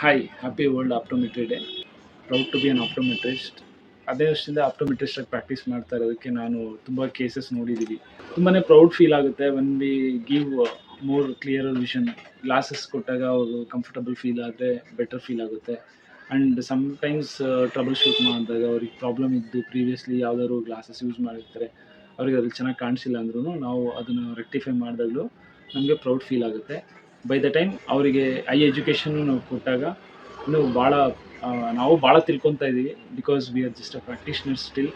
Hi happy world optometry day. Proud to be an optometrist. ಅದೇ ವರ್ಷದಿಂದ optometrist ಆಗಿ practice ಮಾಡ್ತಾ ಇರೋದಕ್ಕೆ ನಾನು ತುಂಬ ಕೇಸಸ್ ನೋಡಿದ್ದೀವಿ. ತುಂಬಾ ಪ್ರೌಡ್ ಫೀಲ್ ಆಗುತ್ತೆ when we give more clearer vision. Glasses ಕೊಟ್ಟಾಗ ಅವರು ಕಂಫರ್ಟಬಲ್ ಫೀಲ್ ಆದರೆ ಬೆಟರ್ ಫೀಲ್ ಆಗುತ್ತೆ. ಆ್ಯಂಡ್ ಸಮ್ಟೈಮ್ಸ್ ಟ್ರಬಲ್ ಶೂಟ್ ಮಾಡಿದಾಗ ಅವ್ರಿಗೆ ಪ್ರಾಬ್ಲಮ್ ಇದ್ದು ಪ್ರೀವಿಯಸ್ಲಿ ಯಾವ್ದಾದ್ರು ಗ್ಲಾಸಸ್ ಯೂಸ್ ಮಾಡಿರ್ತಾರೆ, ಅವ್ರಿಗೆ ಅದು ಚೆನ್ನಾಗಿ ಕಾಣಿಸಿಲ್ಲ ಅಂದ್ರೂ ನಾವು ಅದನ್ನು ರೆಕ್ಟಿಫೈ ಮಾಡಿದಾಗಲೂ ನಮಗೆ ಪ್ರೌಡ್ ಫೀಲ್ ಆಗುತ್ತೆ. ಬೈ ದ ಟೈಮ್ ಅವರಿಗೆ ಐ ಎಜುಕೇಷನ್ನು ನಾವು ಕೊಟ್ಟಾಗ ಇನ್ನೂ ಭಾಳ ನಾವು ಭಾಳ ತಿಳ್ಕೊತಾ ಇದ್ದೀವಿ, because we are just a practitioner still.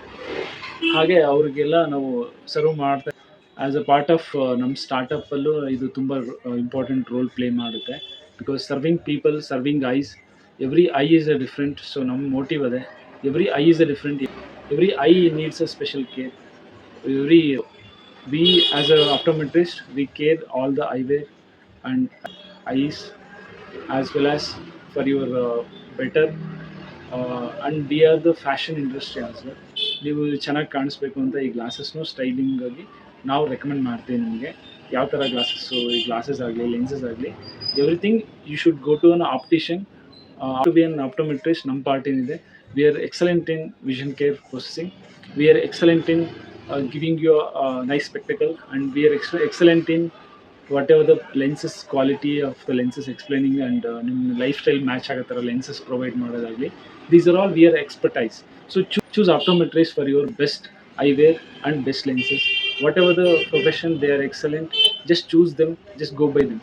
ಹಾಗೆ ಅವರಿಗೆಲ್ಲ ನಾವು ಸರ್ವ್ ಮಾಡ್ತಾ ಆ್ಯಸ್ ಅ ಪಾರ್ಟ್ ಆಫ್ ನಮ್ಮ ಸ್ಟಾರ್ಟಪ್ಪಲ್ಲೂ ಇದು ತುಂಬ ಇಂಪಾರ್ಟೆಂಟ್ ರೋಲ್ ಪ್ಲೇ ಮಾಡುತ್ತೆ. Because serving people, serving ice, every I is a different. So ನಮ್ಮ ಮೋಟಿವ್ ಅದೇ, every I is a different, every I needs a special care. Every we as a optometrist, we care all the eyewear and eyes as well as for your better, and we are the fashion industry as well. ನೀವು ಚೆನ್ನಾಗಿ ಕಾಣಿಸ್ಬೇಕು ಅಂತ ಈ ಗ್ಲಾಸಸ್ನು ಸ್ಟೈಲಿಂಗಾಗಿ ನಾವು recommend ಮಾಡ್ತೀವಿ ನಿಮಗೆ. ಯಾವ ಥರ glasses, ಈ ಗ್ಲಾಸಸ್ ಆಗಲಿ ಲೆನ್ಸಸ್ ಆಗಲಿ, everything you should go to an optician. To be an optometrist ನಮ್ಮ ಪಾರ್ಟ್ ಏನಿದೆ, we are excellent in vision care processing, we are excellent in giving you a nice spectacle, and we are excellent in whatever the lenses quality of the lenses explaining, and ನಿಮ್ಮ life style match ಆಗೋ ಥರ lenses provide ಮಾಡೋದಾಗಲಿ, these are all we are expertise. So choose optometrists for your best eyewear and best lenses. Whatever the profession, they are excellent. Just choose them, just go by them.